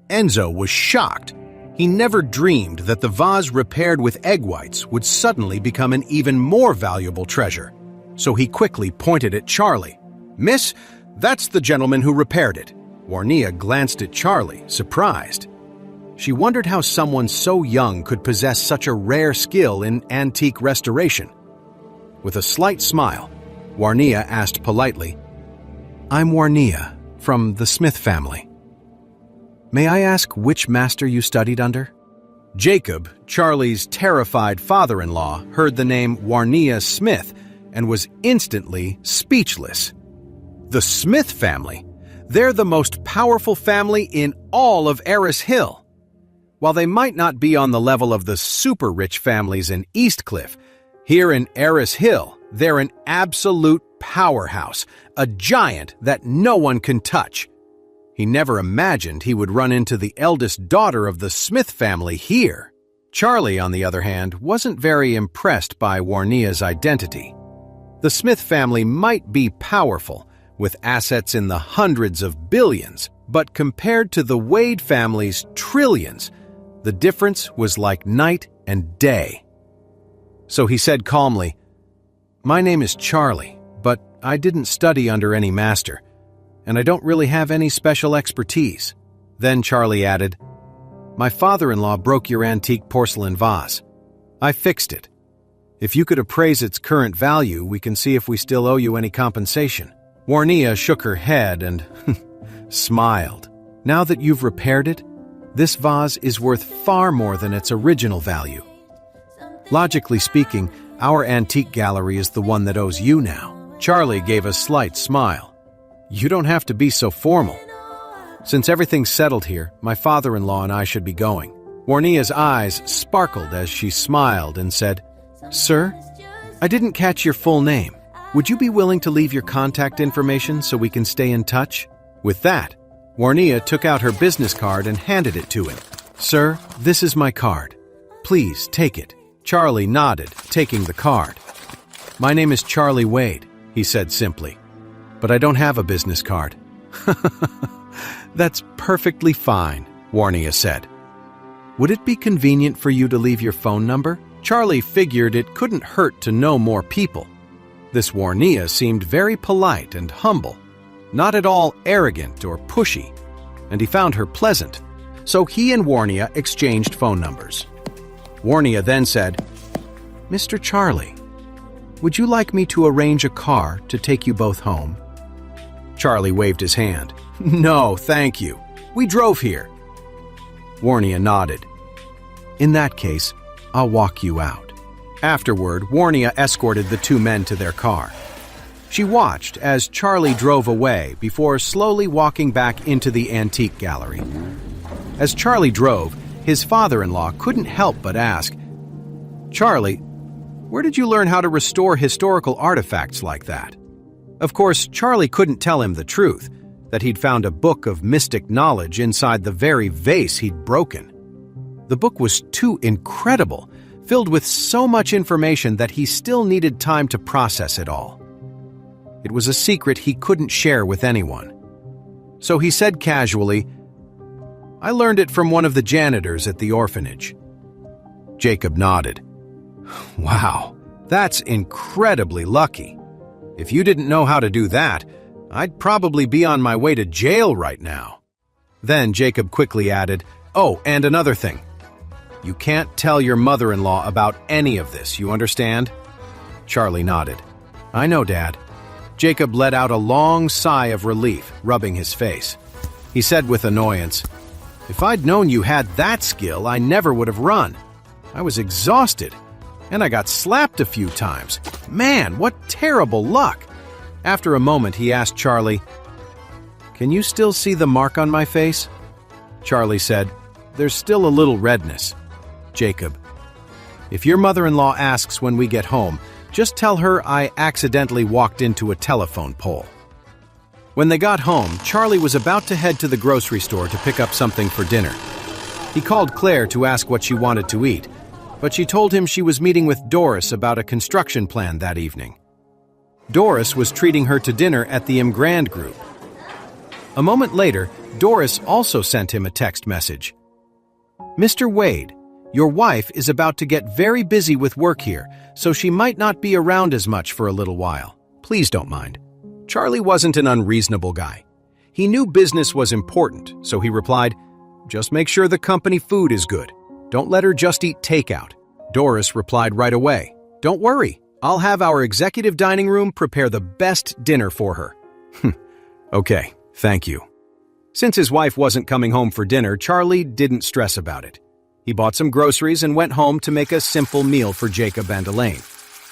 Enzo was shocked. He never dreamed that the vase repaired with egg whites would suddenly become an even more valuable treasure. So he quickly pointed at Charlie. "Miss, that's the gentleman who repaired it." Warnia glanced at Charlie, surprised. She wondered how someone so young could possess such a rare skill in antique restoration. With a slight smile, Warnia asked politely, "I'm Warnia, from the Smith family. May I ask which master you studied under?" Jacob, Charlie's terrified father-in-law, heard the name Warnia Smith and was instantly speechless. The Smith family? They're the most powerful family in all of Eris Hill. While they might not be on the level of the super-rich families in Eastcliff, here in Eris Hill, they're an absolute powerhouse, a giant that no one can touch. He never imagined he would run into the eldest daughter of the Smith family here. Charlie, on the other hand, wasn't very impressed by Warnia's identity. The Smith family might be powerful, with assets in the hundreds of billions, but compared to the Wade family's trillions, the difference was like night and day. So he said calmly, "My name is Charlie, but I didn't study under any master, and I don't really have any special expertise." Then Charlie added, "My father-in-law broke your antique porcelain vase. I fixed it. If you could appraise its current value, we can see if we still owe you any compensation." Warnia shook her head and smiled. "Now that you've repaired it, this vase is worth far more than its original value. Logically speaking, our antique gallery is the one that owes you now." Charlie gave a slight smile. "You don't have to be so formal. Since everything's settled here, my father-in-law and I should be going." Warnia's eyes sparkled as she smiled and said, "Sir, I didn't catch your full name. Would you be willing to leave your contact information so we can stay in touch?" With that, Warnia took out her business card and handed it to him. "Sir, this is my card. Please take it." Charlie nodded, taking the card. "My name is Charlie Wade," he said simply, "but I don't have a business card." "That's perfectly fine," Warnia said. "Would it be convenient for you to leave your phone number?" Charlie figured it couldn't hurt to know more people. This Warnia seemed very polite and humble, not at all arrogant or pushy, and he found her pleasant, so he and Warnia exchanged phone numbers. Warnia then said, "Mr. Charlie, would you like me to arrange a car to take you both home?" Charlie waved his hand. "No, thank you. We drove here." Warnia nodded. "In that case, I'll walk you out." Afterward, Warnia escorted the two men to their car. She watched as Charlie drove away before slowly walking back into the antique gallery. As Charlie drove, his father-in-law couldn't help but ask, "Charlie, where did you learn how to restore historical artifacts like that?" Of course, Charlie couldn't tell him the truth, that he'd found a book of mystic knowledge inside the very vase he'd broken. The book was too incredible, filled with so much information that he still needed time to process it all. It was a secret he couldn't share with anyone. So he said casually, "I learned it from one of the janitors at the orphanage." Jacob nodded. "Wow, that's incredibly lucky. If you didn't know how to do that, I'd probably be on my way to jail right now." Then Jacob quickly added, "Oh, and another thing. You can't tell your mother-in-law about any of this, you understand?" Charlie nodded. "I know, Dad." Jacob let out a long sigh of relief, rubbing his face. He said with annoyance, "If I'd known you had that skill, I never would have run. I was exhausted, and I got slapped a few times. Man, what terrible luck!" After a moment, he asked Charlie, "Can you still see the mark on my face?" Charlie said, "There's still a little redness." Jacob, "If your mother-in-law asks when we get home, just tell her I accidentally walked into a telephone pole." When they got home, Charlie was about to head to the grocery store to pick up something for dinner. He called Claire to ask what she wanted to eat, but she told him she was meeting with Doris about a construction plan that evening. Doris was treating her to dinner at the Grand group. A moment later, Doris also sent him a text message. "Mr. Wade, your wife is about to get very busy with work here, so she might not be around as much for a little while. Please don't mind." Charlie wasn't an unreasonable guy. He knew business was important, so he replied, "Just make sure the company food is good. Don't let her just eat takeout." Doris replied right away, "Don't worry, I'll have our executive dining room prepare the best dinner for her." "Okay, thank you." Since his wife wasn't coming home for dinner, Charlie didn't stress about it. He bought some groceries and went home to make a simple meal for Jacob and Elaine.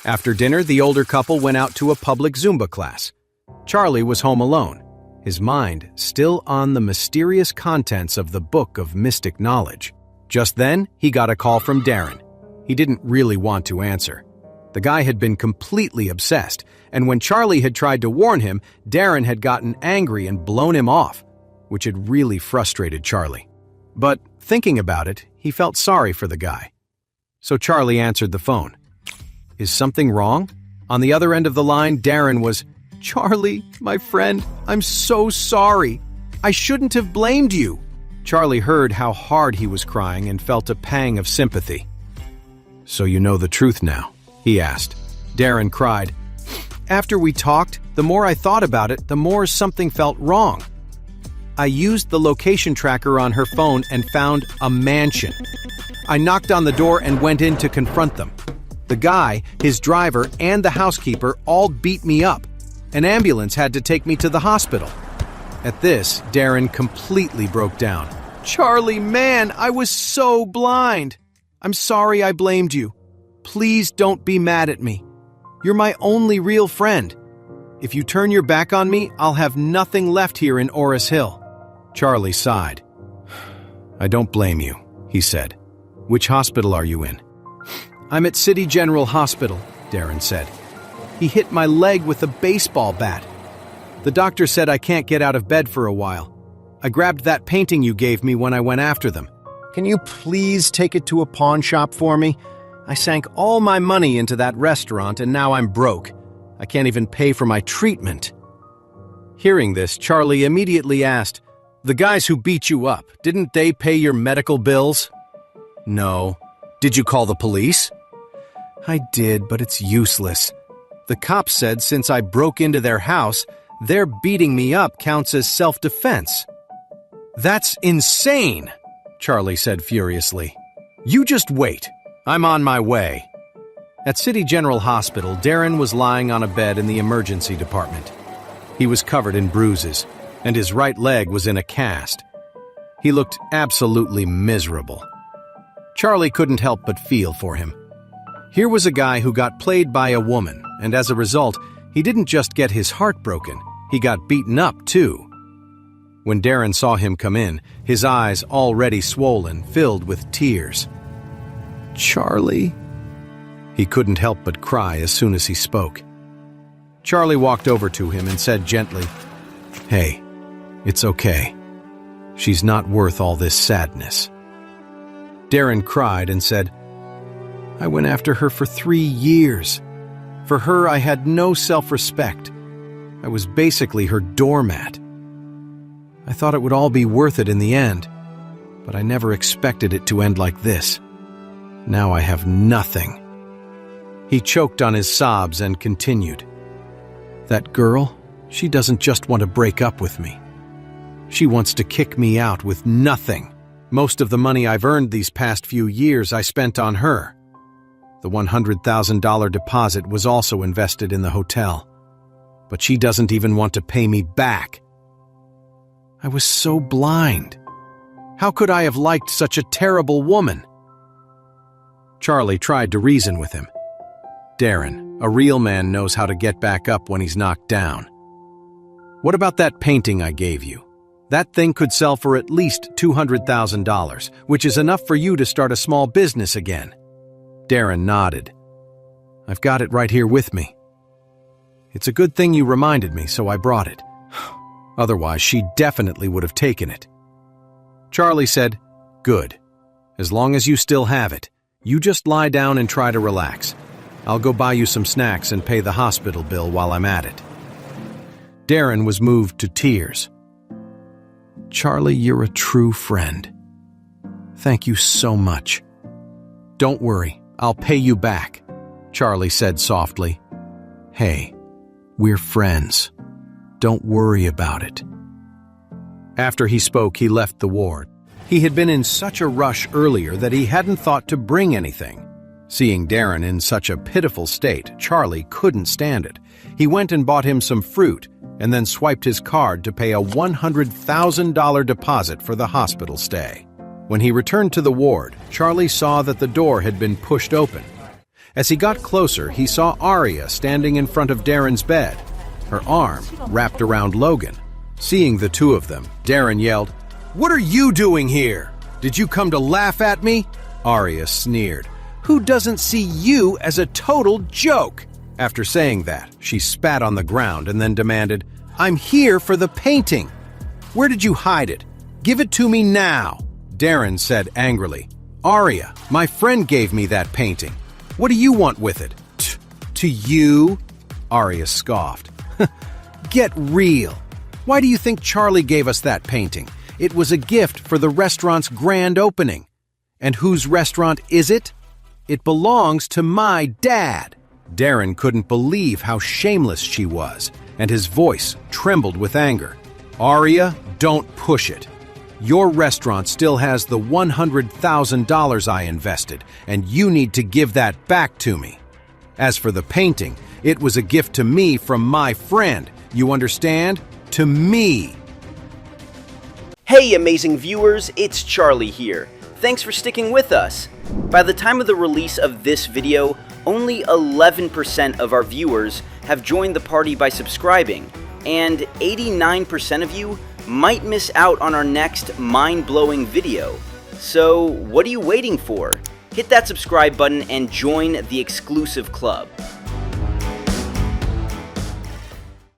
After dinner, the older couple went out to a public Zumba class. Charlie was home alone, his mind still on the mysterious contents of the Book of Mystic Knowledge. Just then, he got a call from Darren. He didn't really want to answer. The guy had been completely obsessed, and when Charlie had tried to warn him, Darren had gotten angry and blown him off, which had really frustrated Charlie. But thinking about it, he felt sorry for the guy. So Charlie answered the phone. "Is something wrong?" On the other end of the line, Darren was, "Charlie, my friend, I'm so sorry. I shouldn't have blamed you." Charlie heard how hard he was crying and felt a pang of sympathy. "So you know the truth now?" he asked. Darren cried, "After we talked, the more I thought about it, the more something felt wrong. I used the location tracker on her phone and found a mansion. I knocked on the door and went in to confront them. The guy, his driver, and the housekeeper all beat me up. An ambulance had to take me to the hospital." At this, Darren completely broke down. "Charlie, man, I was so blind. I'm sorry I blamed you. Please don't be mad at me. You're my only real friend. If you turn your back on me, I'll have nothing left here in Oris Hill." Charlie sighed. "I don't blame you," he said. "Which hospital are you in?" "I'm at City General Hospital," Darren said. "He hit my leg with a baseball bat. The doctor said I can't get out of bed for a while. I grabbed that painting you gave me when I went after them. Can you please take it to a pawn shop for me? I sank all my money into that restaurant and now I'm broke. I can't even pay for my treatment." Hearing this, Charlie immediately asked, "The guys who beat you up, didn't they pay your medical bills?" "No." "Did you call the police?" "I did, but it's useless. The cops said since I broke into their house, their beating me up counts as self-defense." "That's insane," Charlie said furiously. "You just wait. I'm on my way." At City General Hospital, Darren was lying on a bed in the emergency department. He was covered in bruises, and his right leg was in a cast. He looked absolutely miserable. Charlie couldn't help but feel for him. Here was a guy who got played by a woman, and as a result, he didn't just get his heart broken, he got beaten up too. When Darren saw him come in, his eyes already swollen, filled with tears. "Charlie?" He couldn't help but cry as soon as he spoke. Charlie walked over to him and said gently, "Hey, it's okay. She's not worth all this sadness." Darren cried and said, "I went after her for 3 years. For her, I had no self-respect. I was basically her doormat. I thought it would all be worth it in the end, but I never expected it to end like this. Now I have nothing." He choked on his sobs and continued, "That girl, she doesn't just want to break up with me. She wants to kick me out with nothing. Most of the money I've earned these past few years I spent on her. The $100,000 deposit was also invested in the hotel. But she doesn't even want to pay me back. I was so blind. How could I have liked such a terrible woman?" Charlie tried to reason with him. "Darren, a real man knows how to get back up when he's knocked down. What about that painting I gave you? That thing could sell for at least $200,000, which is enough for you to start a small business again." Darren nodded. "I've got it right here with me. It's a good thing you reminded me, so I brought it. Otherwise, she definitely would have taken it." Charlie said, "Good. As long as you still have it, you just lie down and try to relax. I'll go buy you some snacks and pay the hospital bill while I'm at it." Darren was moved to tears. Charlie, you're a true friend. Thank you so much. Don't worry, I'll pay you back, Charlie said softly. Hey, we're friends. Don't worry about it. After he spoke, he left the ward. He had been in such a rush earlier that he hadn't thought to bring anything. Seeing Darren in such a pitiful state, Charlie couldn't stand it. He went and bought him some fruit and then swiped his card to pay a $100,000 deposit for the hospital stay. When he returned to the ward, Charlie saw that the door had been pushed open. As he got closer, he saw Aria standing in front of Darren's bed, her arm wrapped around Logan. Seeing the two of them, Darren yelled, "What are you doing here? Did you come to laugh at me?" Aria sneered. "Who doesn't see you as a total joke?" After saying that, she spat on the ground and then demanded, "I'm here for the painting. Where did you hide it? Give it to me now." Darren said angrily, "Aria, my friend gave me that painting. What do you want with it?" To you?" Aria scoffed. "Get real. Why do you think Charlie gave us that painting? It was a gift for the restaurant's grand opening. And whose restaurant is it? It belongs to my dad." Darren couldn't believe how shameless she was, and his voice trembled with anger. "Aria, don't push it. Your restaurant still has the $100,000 I invested, and you need to give that back to me. As for the painting, it was a gift to me from my friend. You understand? To me." Hey amazing viewers, it's Charlie here. Thanks for sticking with us. By the time of the release of this video, only 11% of our viewers have joined the party by subscribing, and 89% of you might miss out on our next mind-blowing video. So what are you waiting for? Hit that subscribe button and join the exclusive club.